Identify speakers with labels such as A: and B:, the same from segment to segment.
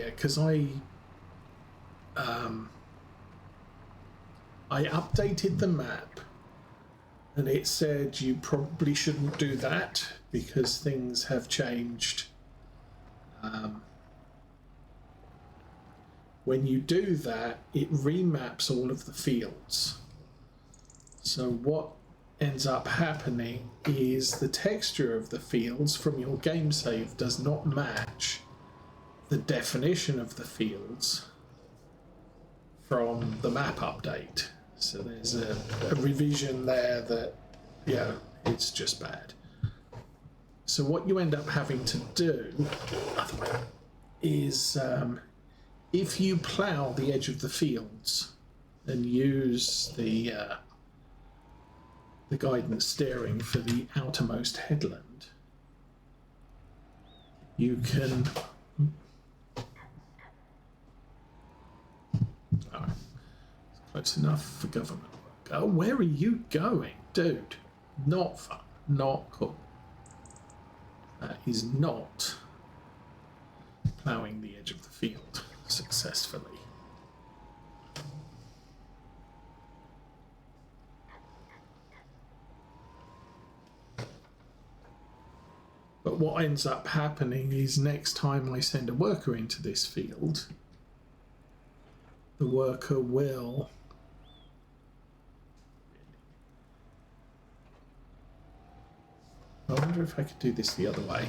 A: here because I updated the map and it said you probably shouldn't do that because things have changed. When you do that, it remaps all of the fields. So what ends up happening is the texture of the fields from your game save does not match the definition of the fields from the map update. So there's a revision there that, yeah, it's just bad. So what you end up having to do is if you plow the edge of the fields and use the guidance steering for the outermost headland, you can close enough for government work. Oh, where are you going, dude? Not fun, not cool. That is not ploughing the edge of the field successfully. But what ends up happening is next time I send a worker into this field, the worker will I wonder if I could do this the other way.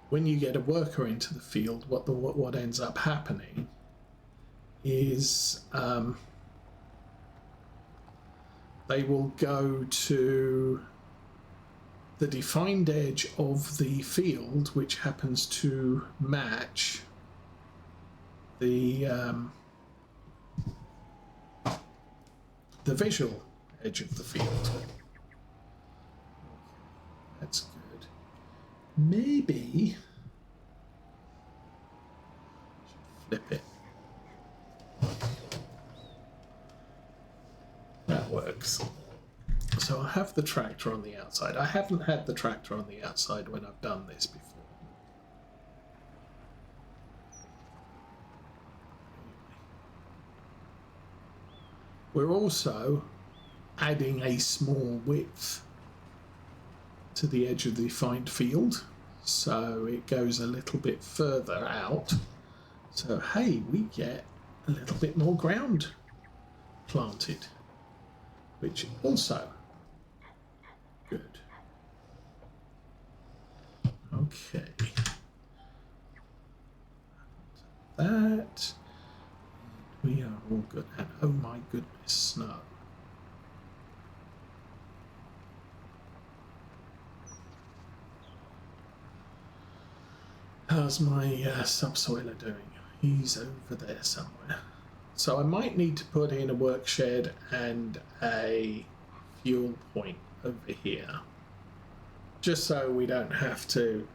A: When you get a worker into the field, what ends up happening is they will go to the defined edge of the field, which happens to match the visual edge of the field. That's good. Maybe flip it. That works. So I have the tractor on the outside. I haven't had the tractor on the outside when I've done this before. We're also adding a small width to the edge of the defined field, so it goes a little bit further out. So hey, we get a little bit more ground planted, which also good. Okay. That. We are all good. And oh my goodness, snow. How's my subsoiler doing? He's over there somewhere. So I might need to put in a work shed and a fuel point over here, just so we don't have to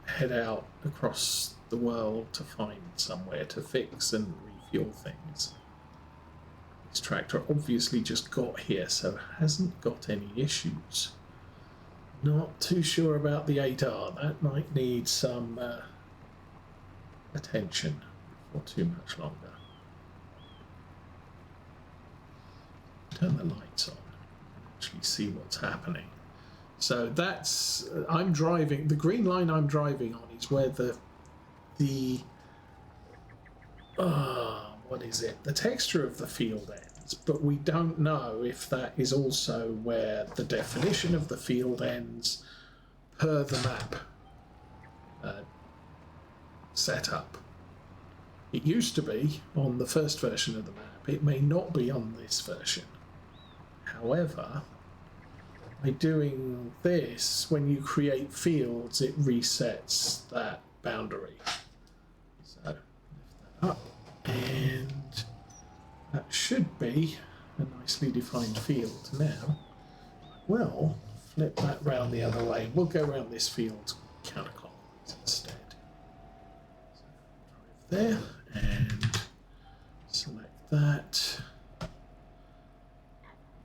A: head out across the world to find somewhere to fix and refuel things. This tractor obviously just got here, so hasn't got any issues. Not too sure about the 8R. That might need some attention for too much longer. Turn the lights on and actually see what's happening. So that's I'm driving. The green line I'm driving on is where the what is it? The texture of the field ends, but we don't know if that is also where the definition of the field ends per the map setup. It used to be on the first version of the map. It may not be on this version. However, by doing this, when you create fields, it resets that boundary. So lift that up, and that should be a nicely defined field now. Well, flip that round the other way. We'll go around this field counterclockwise instead. So drive there and select that.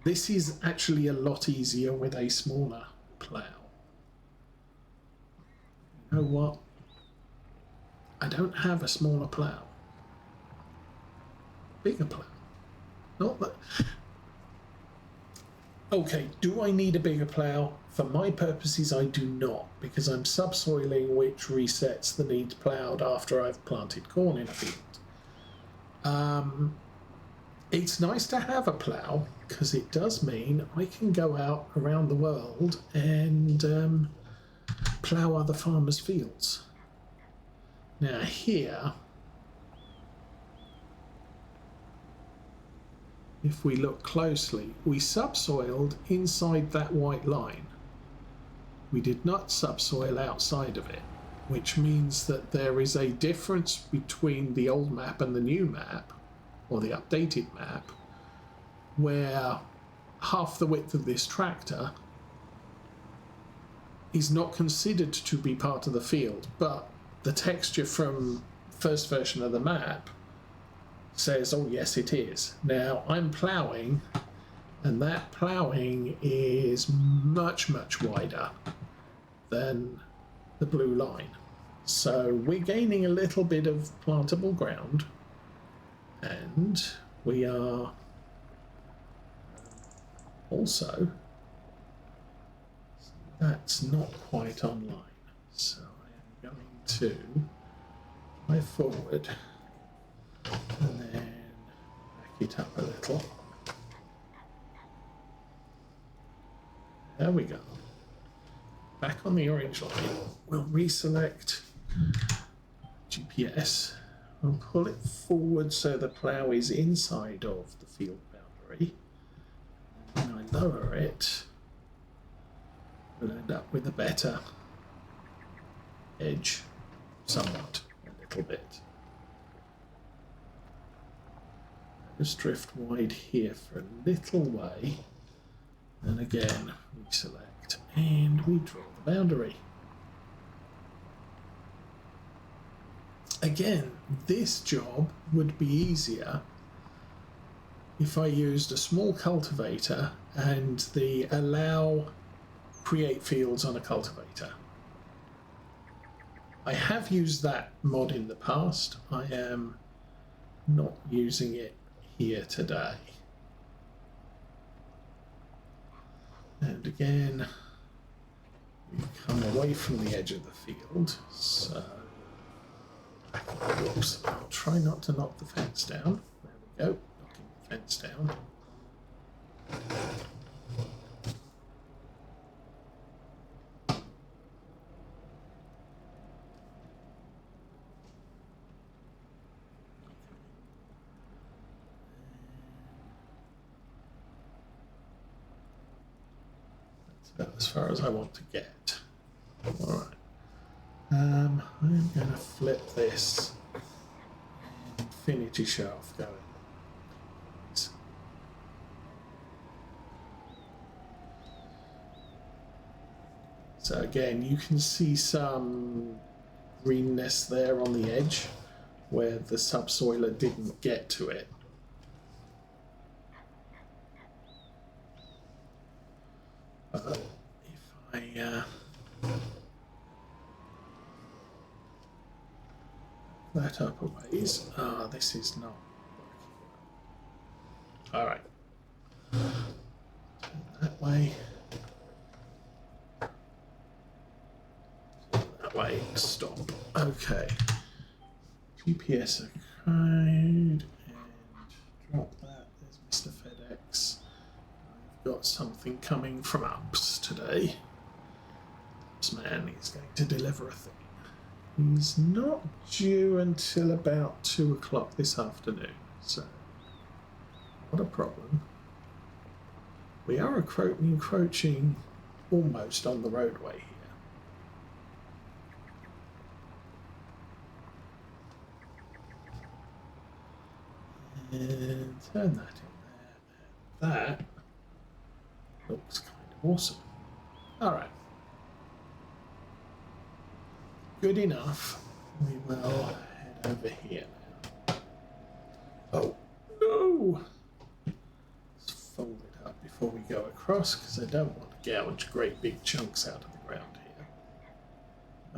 A: This is actually a lot easier with a smaller plough. You know what? I don't have a smaller plough. Bigger plough. Not that. Okay, do I need a bigger plough? For my purposes, I do not, because I'm subsoiling, which resets the need ploughed after I've planted corn in a field. It's nice to have a plough, because it does mean I can go out around the world and plough other farmers' fields. Now here, if we look closely, we subsoiled inside that white line. We did not subsoil outside of it, which means that there is a difference between the old map and the new map, or the updated map, where half the width of this tractor is not considered to be part of the field, but the texture from first version of the map says, oh yes it is. Now I'm ploughing, and that ploughing is much wider than the blue line, so we're gaining a little bit of plantable ground, and we are also, that's not quite online, so I am going to move forward and then back it up a little. There we go. Back on the orange line, we'll reselect GPS and pull it forward so the plough is inside of the field boundary. When I lower it, we'll end up with a better edge, somewhat, a little bit. Just drift wide here for a little way, and again we select and we draw the boundary. Again, this job would be easier if I used a small cultivator and the allow create fields on a cultivator. I have used that mod in the past. I am not using it here today. And again, we've come away from the edge of the field, so whoops, I'll try not to knock the fence down. There we go, knocking the fence down. About as far as I want to get. Alright. I'm going to flip this infinity shaft going. So again, you can see some greenness there on the edge where the subsoiler didn't get to it. If I that up a ways, this is not working well. All right, turn that way, that way, stop. Okay, GPS code and drop that. There's Mr. FedEx. Got something coming from Ups today. This man is going to deliver a thing. He's not due until about 2 o'clock this afternoon, so not a problem. We are encroaching almost on the roadway here. And turn that in there. That looks kind of awesome. All right. Good enough. We will head over here now. Oh, no! Let's fold it up before before we go across, because I don't want to gouge great big chunks out of the ground here.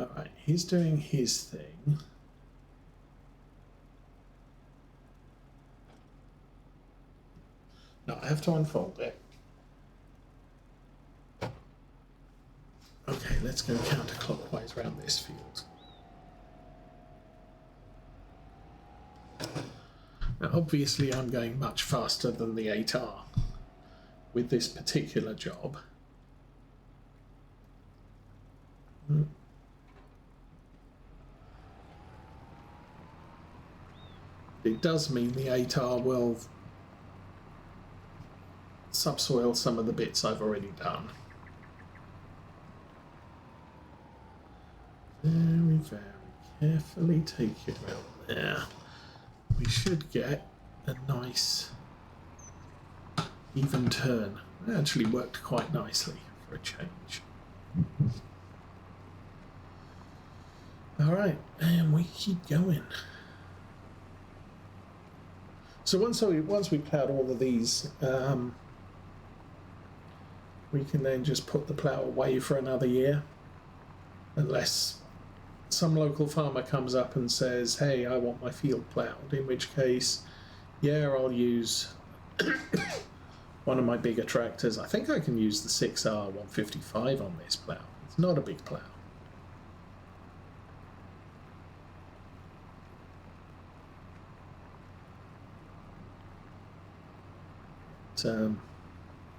A: Alright, he's doing his thing. No, I have to unfold it. Okay, let's go counterclockwise around this field. Now, obviously, I'm going much faster than the 8R with this particular job. It does mean the 8R will subsoil some of the bits I've already done. Very, very carefully take it around there. We should get a nice even turn. It actually worked quite nicely for a change. Alright, and we keep going. So once we ploughed all of these, we can then just put the plough away for another year, unless some local farmer comes up and says, hey, I want my field ploughed, in which case, yeah, I'll use one of my bigger tractors. I think I can use the 6R 155 on this plough. It's not a big plough.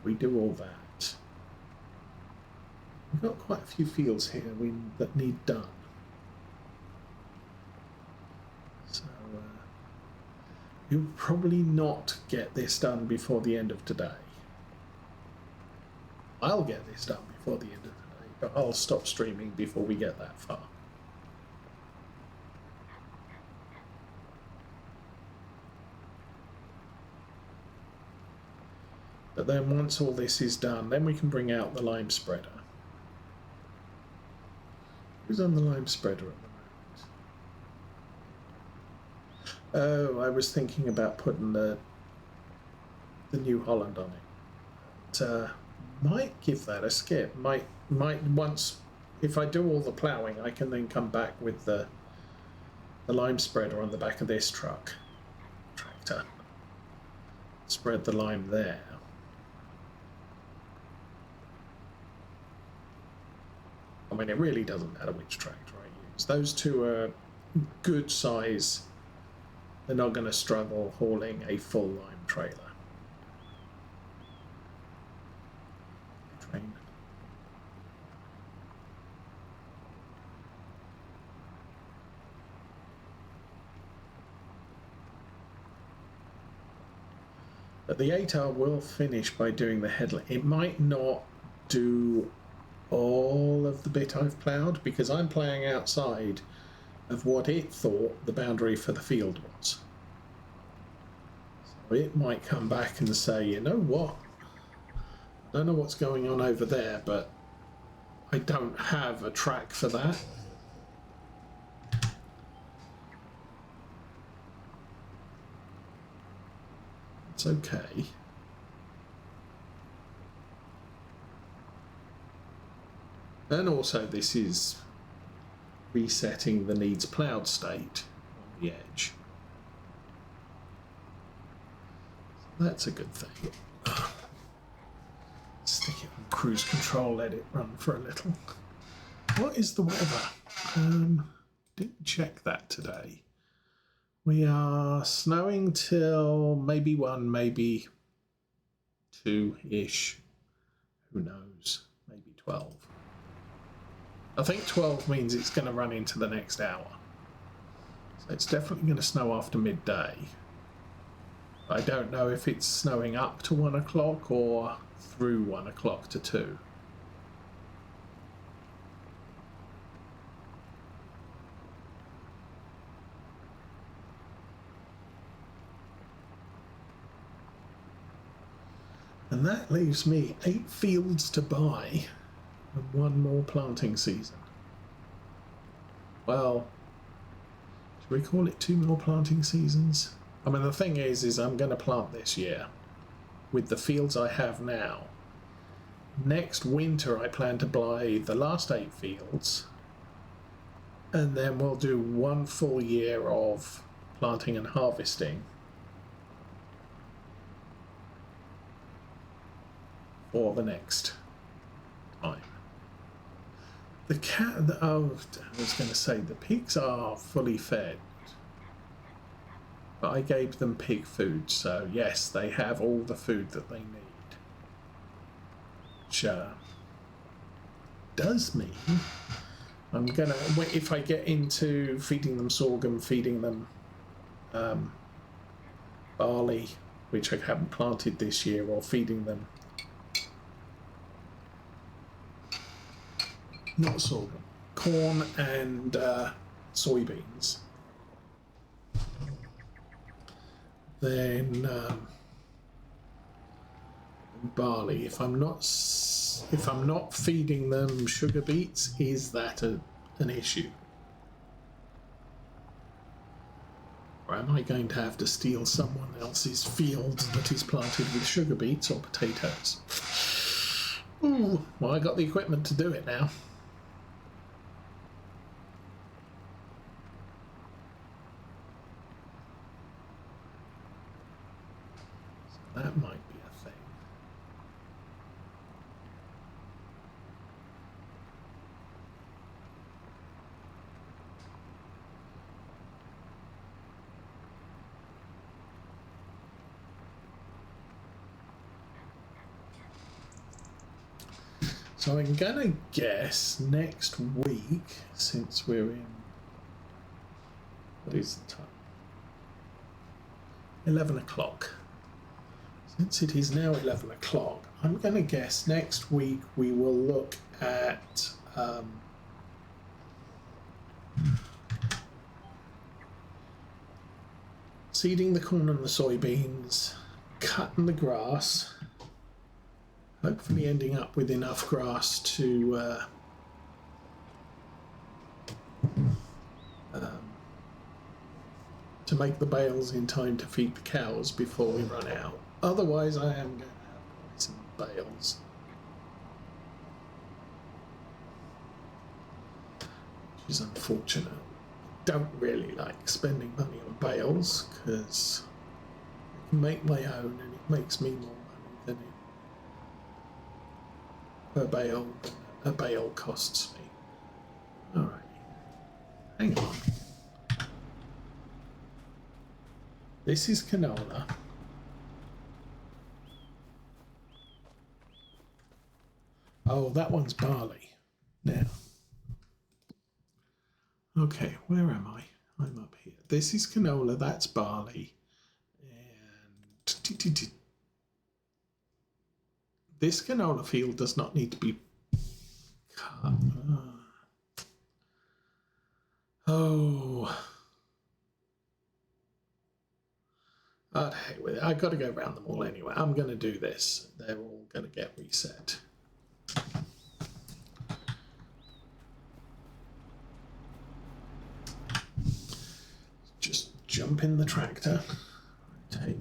A: We do all that. We've got quite a few fields here that need done. So you'll probably not get this done before the end of today. I'll get this done before the end of today, but I'll stop streaming before we get that far. But then once all this is done, then we can bring out the lime spreader. Who's on the lime spreader at the moment? Oh, I was thinking about putting the New Holland on it. Might give that a skip. Might once, if I do all the ploughing, I can then come back with the lime spreader on the back of this tractor. Spread the lime there. I mean, it really doesn't matter which tractor I use. Those two are good size. They're not going to struggle hauling a full lime trailer. Train. But the 8R will finish by doing the headland. It might not do all of the bit I've ploughed, because I'm ploughing outside of what it thought the boundary for the field was. So it might come back and say, you know what, I don't know what's going on over there, but I don't have a track for that. It's okay. And also this is resetting the needs ploughed state on the edge. So that's a good thing. Stick it on cruise control, let it run for a little. What is the weather? Didn't check that today. We are snowing till maybe 1, maybe 2-ish. Who knows? Maybe 12. I think 12 means it's going to run into the next hour. So it's definitely going to snow after midday. I don't know if it's snowing up to 1 o'clock or through 1 o'clock to 2. And that leaves me 8 fields to buy and 1 more planting season. Well, should we call it 2 more planting seasons? I mean, the thing is I'm going to plant this year. with the fields I have now. Next winter I plan to buy the last 8 fields, and then we'll do 1 full year of planting and harvesting for the next time. The cat, oh, I was going to say, the pigs are fully fed, but I gave them pig food, so yes, they have all the food that they need. Which does mean I'm gonna, if I get into feeding them sorghum, feeding them barley, which I haven't planted this year, or feeding them not sorghum, corn and soybeans, then barley. If I'm not feeding them sugar beets, is that an issue? Or am I going to have to steal someone else's field that is planted with sugar beets or potatoes? Ooh, well, I got the equipment to do it now. So that might be a thing. So I'm gonna guess next week, since we're in, what is the time? 11 o'clock. Since it is now 11 o'clock, I'm gonna guess next week we will look at seeding the corn and the soybeans, cutting the grass, hopefully ending up with enough grass to make the bales in time to feed the cows before we run out. Otherwise, I am going to have some bales. Which is unfortunate. I don't really like spending money on bales because I can make my own and it makes me more money than it per bale a bale costs me. Alright. Hang on. This is canola. Oh, that one's barley. Now. Okay, where am I? I'm up here. This is canola, that's barley. And this canola field does not need to be cut. Oh. I'd hate with it. I've got to go around them all anyway. I'm going to do this. They're all going to get reset. Just jump in the tractor. Take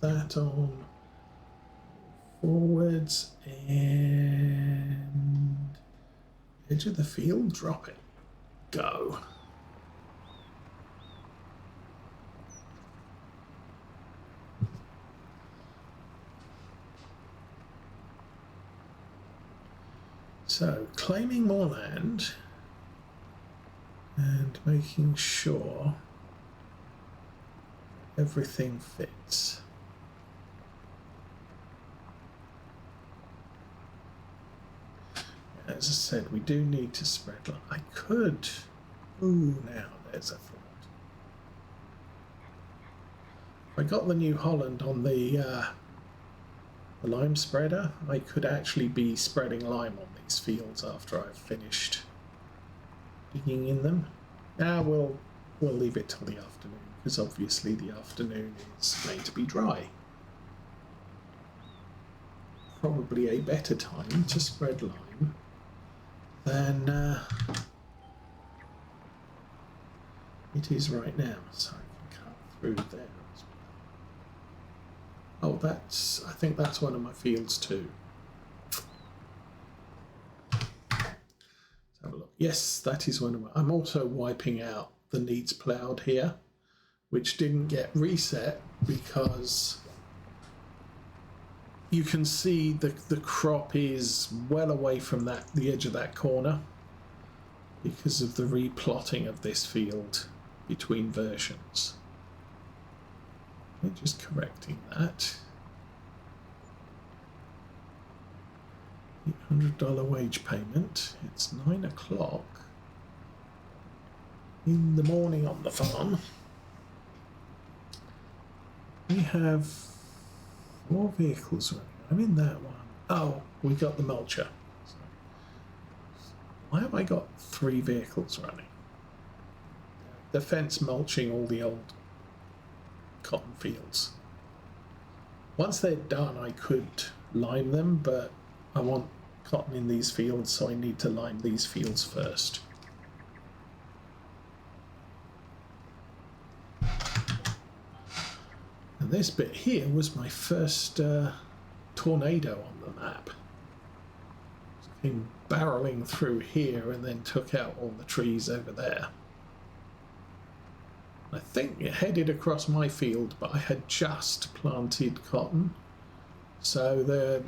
A: that on forwards and edge of the field, drop it. Go. So, claiming more land and making sure everything fits. As I said, we do need to spread. I could. Ooh, now there's a thought. If I got the New Holland on the lime spreader, I could actually be spreading lime on these fields after I've finished digging in them. Now we'll leave it till the afternoon, because obviously the afternoon is going to be dry. Probably a better time to spread lime than it is right now. So I can cut through there as well. Oh, that's, I think that's one of my fields too. Let's have a look. Yes, that is one of my, I'm also wiping out the needs ploughed here, which didn't get reset because you can see the crop is well away from the edge of that corner because of the replotting of this field between versions. I'm just correcting that. $800 wage payment. It's 9 o'clock in the morning on the farm. We have 4 vehicles running. I'm in that one. Oh, we got the mulcher. Why have I got 3 vehicles running? The fence mulching all the old cotton fields. Once they're done, I could lime them, but I want cotton in these fields, so I need to lime these fields first. And this bit here was my first tornado on the map. It came barreling through here and then took out all the trees over there. I think it headed across my field, but I had just planted cotton. So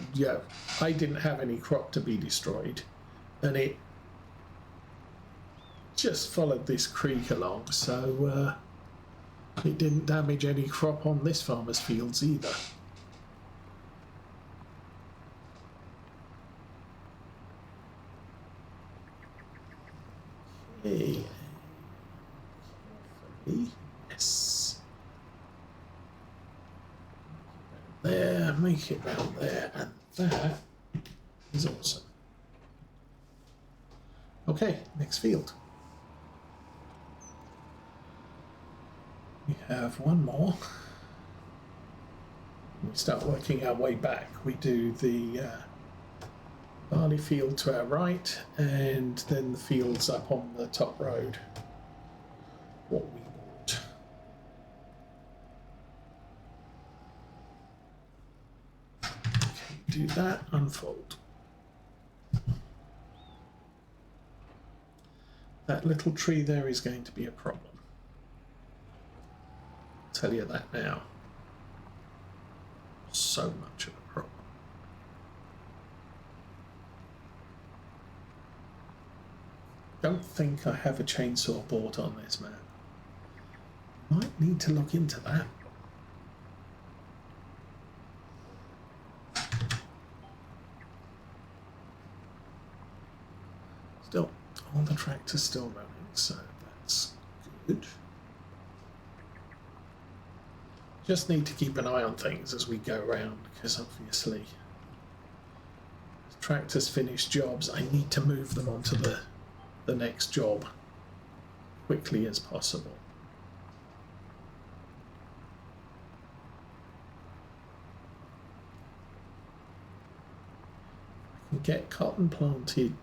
A: I didn't have any crop to be destroyed. And it just followed this creek along, so it didn't damage any crop on this farmer's fields either. Okay. Yes. There, make it round there, and that is awesome. Okay, next field. We have one more. We start working our way back. We do the barley field to our right, and then the fields up on the top road. What we want. Okay, do that, unfold. That little tree there is going to be a problem. I'll tell you that now. So much of a problem. Don't think I have a chainsaw board on this map. Might need to look into that. Still, all the tractors still running, so that's good. Just need to keep an eye on things as we go around, because obviously as tractors finish jobs, I need to move them onto the next job quickly as possible. I can get cotton planted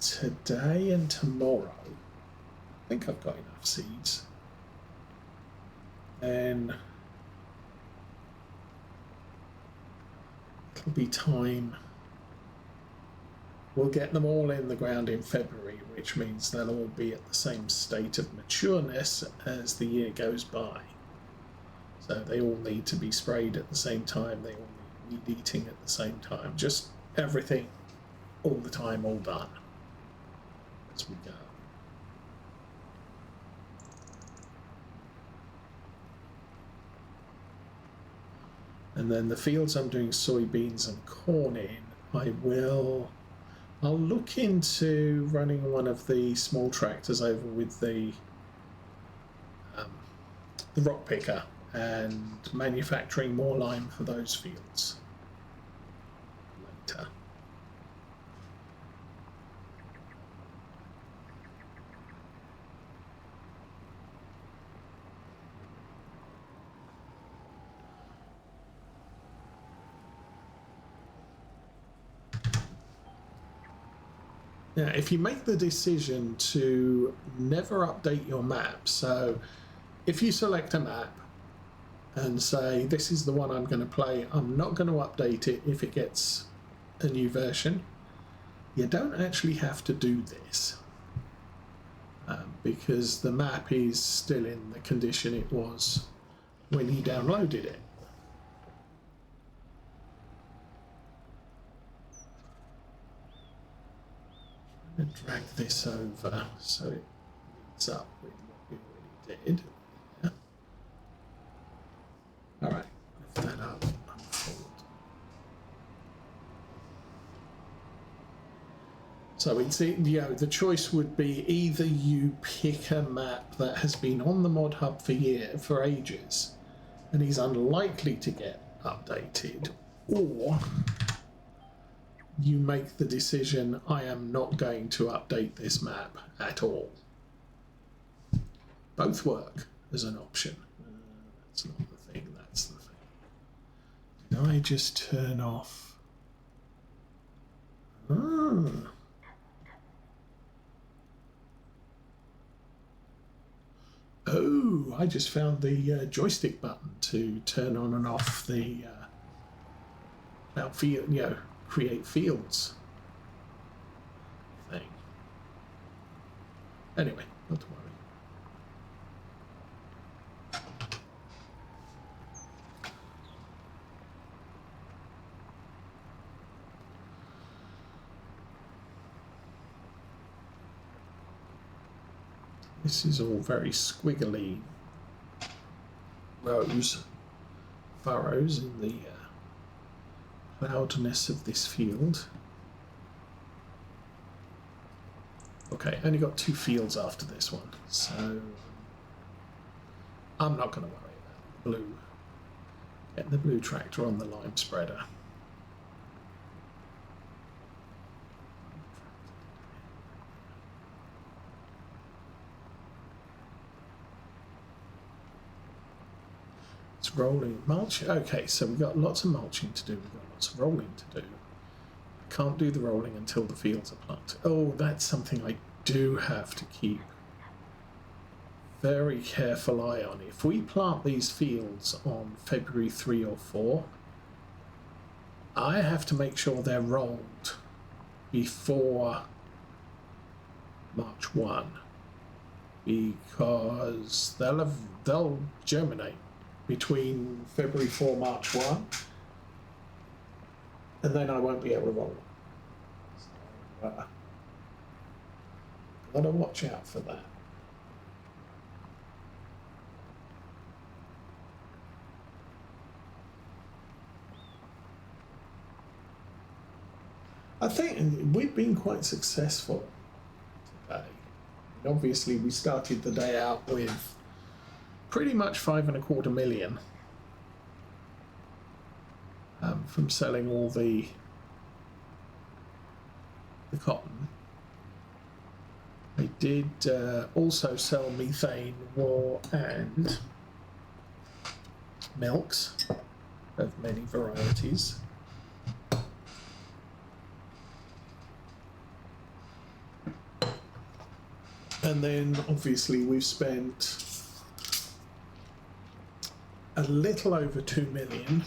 A: today and tomorrow. I think I've got enough seeds. Then it'll be time. We'll get them all in the ground in February, which means they'll all be at the same state of matureness as the year goes by. So they all need to be sprayed at the same time, they all need weed eating at the same time. Just everything, all the time, all done as we go. And then the fields I'm doing soybeans and corn in, I'll look into running one of the small tractors over with the rock picker and manufacturing more lime for those fields later. Now, if you make the decision to never update your map, so if you select a map and say, this is the one I'm going to play. I'm not going to update it if it gets a new version. You don't actually have to do this because the map is still in the condition it was when you downloaded it. I'm going to drag this over so it meets up with what we already did. Yeah. All right, lift that up. So it's, the choice would be either you pick a map that has been on the mod hub for ages and is unlikely to get updated, or you make the decision, I am not going to update this map at all. Both work as an option. That's not the thing, that's the thing. Did I just turn off? Oh, I just found the joystick button to turn on and off the create fields thing. Anyway, not to worry. This is all very squiggly rows, furrows in the cloudness of this field. Okay, only got 2 fields after this one, so I'm not going to worry about the blue. Get the blue tractor on the lime spreader. It's rolling mulch. Okay, so we've got lots of mulching to do. We've got lots of rolling to do. Can't do the rolling until the fields are planted. Oh, that's something I do have to keep very careful eye on. If we plant these fields on February 3 or 4, I have to make sure they're rolled before March 1 because they'll germinate between February 4, March 1, and then I won't be able to roll them. So, gotta watch out for that. I think we've been quite successful today. Obviously, we started the day out with pretty much 5.25 million from selling all the cotton. I did also sell methane, wool, and milks of many varieties. And then obviously we've spent a little over 2 million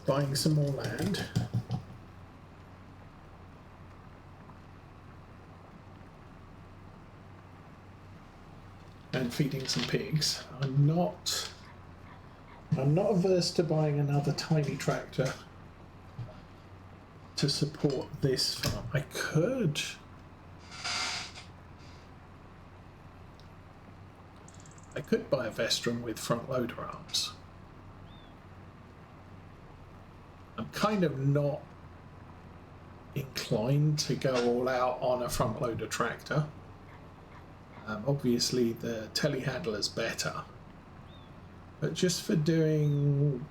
A: buying some more land. And feeding some pigs. I'm not averse to buying another tiny tractor to support this farm. I could buy a Vestron with front loader arms. I'm kind of not inclined to go all out on a front loader tractor. Obviously the telehandler's better, but just for doing